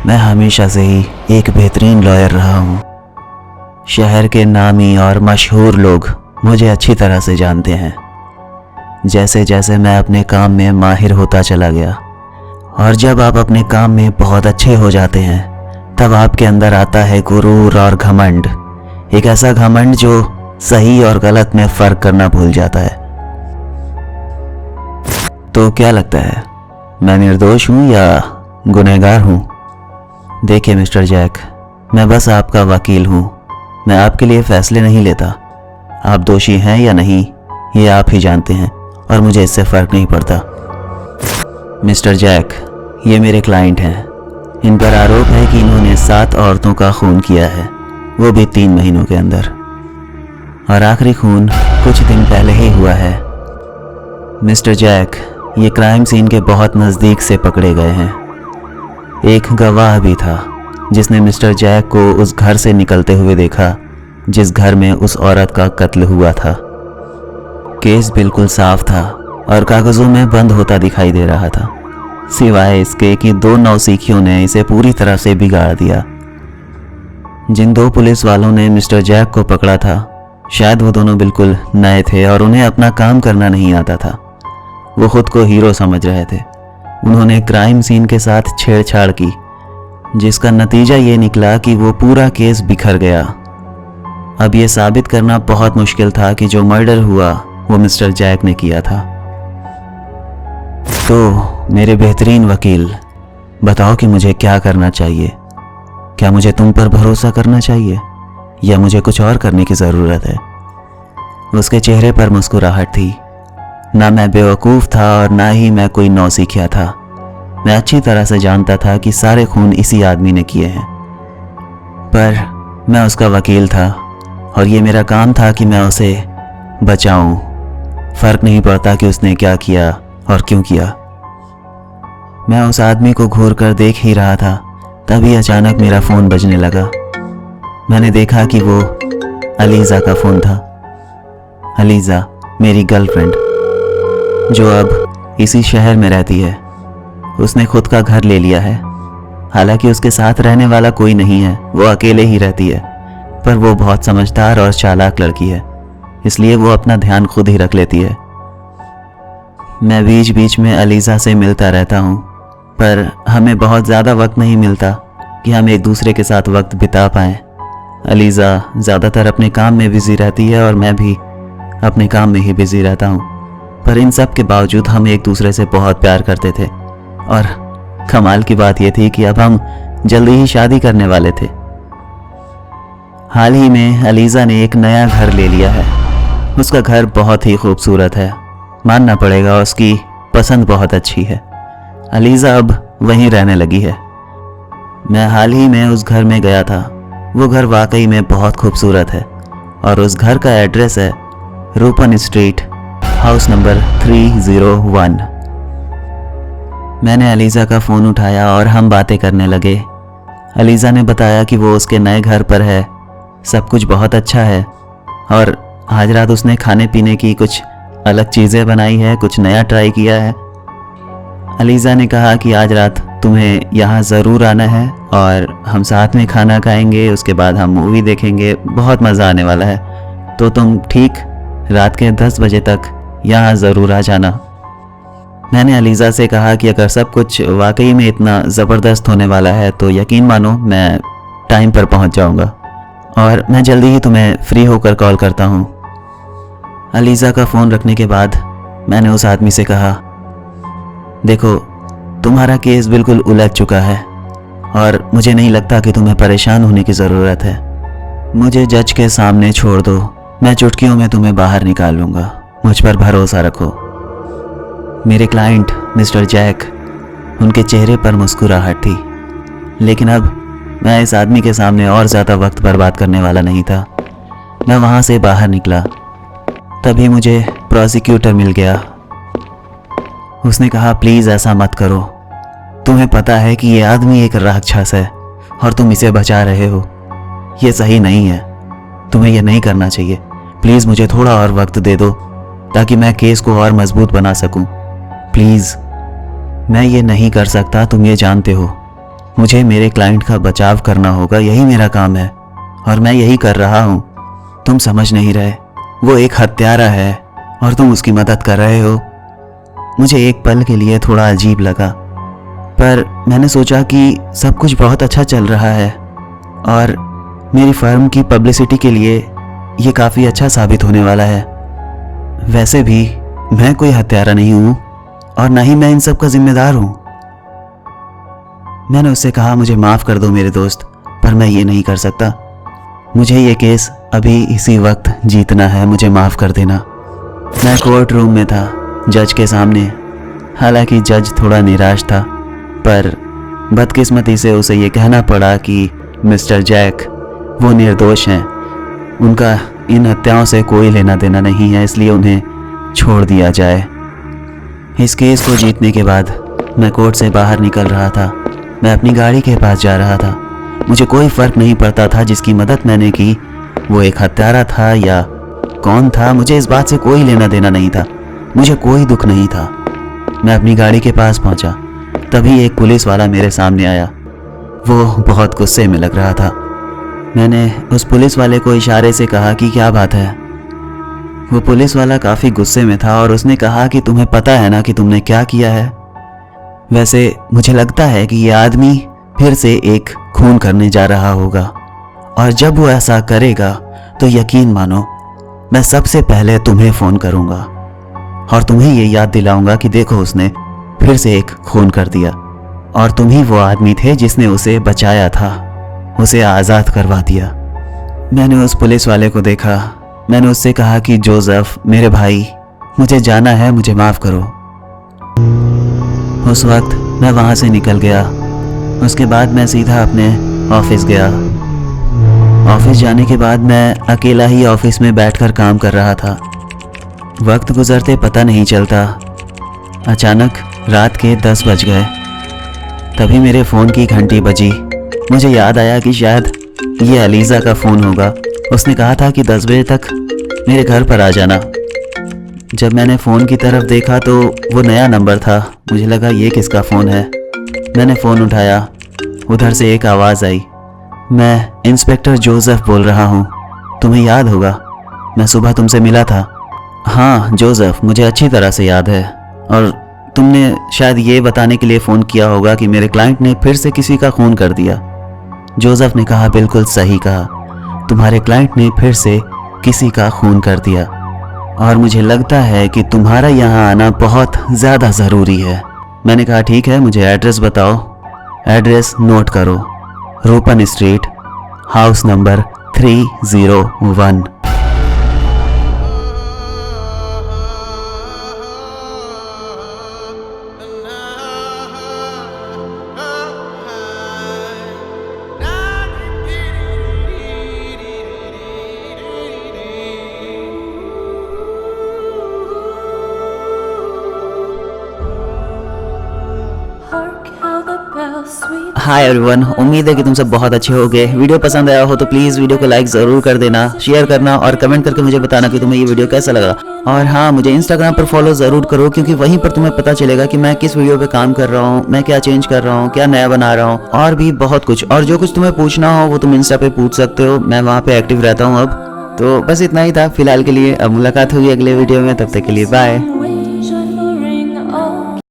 मैं हमेशा से ही एक बेहतरीन लॉयर रहा हूँ। शहर के नामी और मशहूर लोग मुझे अच्छी तरह से जानते हैं। जैसे जैसे मैं अपने काम में माहिर होता चला गया और जब आप अपने काम में बहुत अच्छे हो जाते हैं तब आपके अंदर आता है गुरूर और घमंड। एक ऐसा घमंड जो सही और गलत में फ़र्क करना भूल जाता है। तो क्या लगता है, मैं निर्दोष हूँ या गुनहगार हूँ? देखिए मिस्टर जैक, मैं बस आपका वकील हूँ। मैं आपके लिए फ़ैसले नहीं लेता। आप दोषी हैं या नहीं ये आप ही जानते हैं और मुझे इससे फ़र्क नहीं पड़ता। मिस्टर जैक, ये मेरे क्लाइंट हैं। इन पर आरोप है कि इन्होंने 7 औरतों का खून किया है, वो भी 3 महीनों के अंदर। और आखिरी खून कुछ दिन पहले ही हुआ है। मिस्टर जैक, ये क्राइम सीन के बहुत नज़दीक से पकड़े गए हैं। एक गवाह भी था जिसने मिस्टर जैक को उस घर से निकलते हुए देखा जिस घर में उस औरत का कत्ल हुआ था। केस बिल्कुल साफ था और कागज़ों में बंद होता दिखाई दे रहा था, सिवाय इसके कि 2 नौसिखियों ने इसे पूरी तरह से बिगाड़ दिया। जिन 2 पुलिस वालों ने मिस्टर जैक को पकड़ा था, शायद वो दोनों बिल्कुल नए थे और उन्हें अपना काम करना नहीं आता था। वो खुद को हीरो समझ रहे थे। उन्होंने क्राइम सीन के साथ छेड़छाड़ की, जिसका नतीजा ये निकला कि वो पूरा केस बिखर गया। अब ये साबित करना बहुत मुश्किल था कि जो मर्डर हुआ वो मिस्टर जैक ने किया था। तो मेरे बेहतरीन वकील, बताओ कि मुझे क्या करना चाहिए? क्या मुझे तुम पर भरोसा करना चाहिए या मुझे कुछ और करने की ज़रूरत है? उसके चेहरे पर मुस्कुराहट थी। ना मैं बेवकूफ़ था और ना ही मैं कोई नौसिखिया था। मैं अच्छी तरह से जानता था कि सारे खून इसी आदमी ने किए हैं, पर मैं उसका वकील था और ये मेरा काम था कि मैं उसे बचाऊं। फ़र्क नहीं पड़ता कि उसने क्या किया और क्यों किया। मैं उस आदमी को घूर कर देख ही रहा था, तभी अचानक मेरा फ़ोन बजने लगा। मैंने देखा कि वो अलीज़ा का फ़ोन था। अलीज़ा, मेरी गर्लफ्रेंड, जो अब इसी शहर में रहती है। उसने खुद का घर ले लिया है। हालांकि उसके साथ रहने वाला कोई नहीं है, वो अकेले ही रहती है, पर वो बहुत समझदार और चालाक लड़की है, इसलिए वो अपना ध्यान खुद ही रख लेती है। मैं बीच बीच में अलीज़ा से मिलता रहता हूँ, पर हमें बहुत ज़्यादा वक्त नहीं मिलता कि हम एक दूसरे के साथ वक्त बिता पाएँ। अलीज़ा ज़्यादातर अपने काम में बिज़ी रहती है और मैं भी अपने काम में ही बिज़ी रहता हूँ, पर इन सब के बावजूद हम एक दूसरे से बहुत प्यार करते थे। और कमाल की बात यह थी कि अब हम जल्दी ही शादी करने वाले थे। हाल ही में अलीज़ा ने एक नया घर ले लिया है। उसका घर बहुत ही खूबसूरत है, मानना पड़ेगा उसकी पसंद बहुत अच्छी है। अलीज़ा अब वहीं रहने लगी है। मैं हाल ही में उस घर में गया था। वो घर वाकई में बहुत खूबसूरत है और उस घर का एड्रेस है रूपन स्ट्रीट, हाउस नंबर 301। मैंने अलीज़ा का फ़ोन उठाया और हम बातें करने लगे। अलीज़ा ने बताया कि वो उसके नए घर पर है, सब कुछ बहुत अच्छा है और आज रात उसने खाने पीने की कुछ अलग चीज़ें बनाई है, कुछ नया ट्राई किया है। अलीज़ा ने कहा कि आज रात तुम्हें यहाँ ज़रूर आना है और हम साथ में खाना खाएंगे, उसके बाद हम मूवी देखेंगे, बहुत मज़ा आने वाला है। तो तुम ठीक रात के 10 बजे तक यहाँ ज़रूर आ जाना। मैंने अलीज़ा से कहा कि अगर सब कुछ वाकई में इतना ज़बरदस्त होने वाला है तो यकीन मानो मैं टाइम पर पहुँच जाऊँगा और मैं जल्दी ही तुम्हें फ्री होकर कॉल करता हूँ। अलीज़ा का फ़ोन रखने के बाद मैंने उस आदमी से कहा, देखो तुम्हारा केस बिल्कुल उलझ चुका है और मुझे नहीं लगता कि तुम्हें परेशान होने की ज़रूरत है। मुझे जज के सामने छोड़ दो, मैं चुटकियों में तुम्हें बाहर निकाल लूँगा। मुझ पर भरोसा रखो। मेरे क्लाइंट मिस्टर जैक, उनके चेहरे पर मुस्कुराहट थी, लेकिन अब मैं इस आदमी के सामने और ज़्यादा वक्त बर्बाद करने वाला नहीं था। मैं वहाँ से बाहर निकला, तभी मुझे प्रोसिक्यूटर मिल गया। उसने कहा, प्लीज़ ऐसा मत करो, तुम्हें पता है कि ये आदमी एक राक्षस है और तुम इसे बचा रहे हो। ये सही नहीं है, तुम्हें यह नहीं करना चाहिए। प्लीज़ मुझे थोड़ा और वक्त दे दो ताकि मैं केस को और मजबूत बना सकूं। प्लीज़, मैं ये नहीं कर सकता, तुम ये जानते हो। मुझे मेरे क्लाइंट का बचाव करना होगा, यही मेरा काम है और मैं यही कर रहा हूँ। तुम समझ नहीं रहे, वो एक हत्यारा है और तुम उसकी मदद कर रहे हो। मुझे एक पल के लिए थोड़ा अजीब लगा, पर मैंने सोचा कि सब कुछ बहुत अच्छा चल रहा है और मेरी फर्म की पब्लिसिटी के लिए ये काफ़ी अच्छा साबित होने वाला है। वैसे भी मैं कोई हत्यारा नहीं हूँ और ना ही मैं इन सब का जिम्मेदार हूँ। मैंने उससे कहा, मुझे माफ़ कर दो मेरे दोस्त, पर मैं ये नहीं कर सकता। मुझे ये केस अभी इसी वक्त जीतना है, मुझे माफ़ कर देना। मैं कोर्ट रूम में था, जज के सामने। हालांकि जज थोड़ा निराश था, पर बदकिस्मती से उसे ये कहना पड़ा कि मिस्टर जैक वो निर्दोष हैं, उनका इन हत्याओं से कोई लेना देना नहीं है, इसलिए उन्हें छोड़ दिया जाए। इस केस को जीतने के बाद मैं कोर्ट से बाहर निकल रहा था। मैं अपनी गाड़ी के पास जा रहा था। मुझे कोई फ़र्क नहीं पड़ता था जिसकी मदद मैंने की वो एक हत्यारा था या कौन था। मुझे इस बात से कोई लेना देना नहीं था, मुझे कोई दुख नहीं था। मैं अपनी गाड़ी के पास पहुंचा, तभी एक पुलिस वाला मेरे सामने आया। वो बहुत गुस्से में लग रहा था। मैंने उस पुलिस वाले को इशारे से कहा कि क्या बात है। वो पुलिस वाला काफ़ी गुस्से में था और उसने कहा कि तुम्हें पता है ना कि तुमने क्या किया है। वैसे मुझे लगता है कि ये आदमी फिर से एक खून करने जा रहा होगा और जब वो ऐसा करेगा तो यकीन मानो मैं सबसे पहले तुम्हें फ़ोन करूँगा और तुम्हें ये याद दिलाऊंगा कि देखो उसने फिर से एक खून कर दिया और तुम ही वो आदमी थे जिसने उसे बचाया था, उसे आज़ाद करवा दिया। मैंने उस पुलिस वाले को देखा। मैंने उससे कहा कि जोसेफ मेरे भाई, मुझे जाना है, मुझे माफ़ करो। उस वक्त मैं वहाँ से निकल गया। उसके बाद मैं सीधा अपने ऑफिस गया। ऑफिस जाने के बाद मैं अकेला ही ऑफिस में बैठकर काम कर रहा था। वक्त गुजरते पता नहीं चलता। अचानक रात के 10 बज गए। तभी मेरे फ़ोन की घंटी बजी। मुझे याद आया कि शायद ये अलीज़ा का फ़ोन होगा। उसने कहा था कि 10 बजे तक मेरे घर पर आ जाना। जब मैंने फ़ोन की तरफ देखा तो वो नया नंबर था। मुझे लगा ये किसका फ़ोन है। मैंने फ़ोन उठाया। उधर से एक आवाज़ आई, मैं इंस्पेक्टर जोसेफ बोल रहा हूँ, तुम्हें याद होगा मैं सुबह तुमसे मिला था। हाँ जोसेफ, मुझे अच्छी तरह से याद है और तुमने शायद ये बताने के लिए फ़ोन किया होगा कि मेरे क्लाइंट ने फिर से किसी का खून कर दिया। जोसेफ ने कहा, बिल्कुल सही कहा, तुम्हारे क्लाइंट ने फिर से किसी का खून कर दिया और मुझे लगता है कि तुम्हारा यहाँ आना बहुत ज़्यादा ज़रूरी है। मैंने कहा ठीक है, मुझे एड्रेस बताओ। एड्रेस नोट करो, रूपन street, house number 301। Hi everyone, उम्मीद है कि तुम सब बहुत अच्छे होगे। वीडियो पसंद आया हो तो प्लीज़ वीडियो को लाइक ज़रूर कर देना, शेयर करना और कमेंट करके मुझे बताना कि तुम्हें ये वीडियो कैसा लगा। और हाँ, मुझे इंस्टाग्राम पर फॉलो ज़रूर करो क्योंकि वहीं पर तुम्हें पता चलेगा कि मैं किस वीडियो पे काम कर रहा हूँ, मैं क्या चेंज कर रहा हूँ, क्या नया बना रहा हूँ और भी बहुत कुछ। और जो कुछ तुम्हें पूछना हो वो तुम इंस्टा पे पूछ सकते हो, मैं वहाँ पे एक्टिव रहता हूँ अब। तो बस इतना ही था फिलहाल के लिए। अब मुलाकात होगी अगले वीडियो में, तब तक के लिए बाय।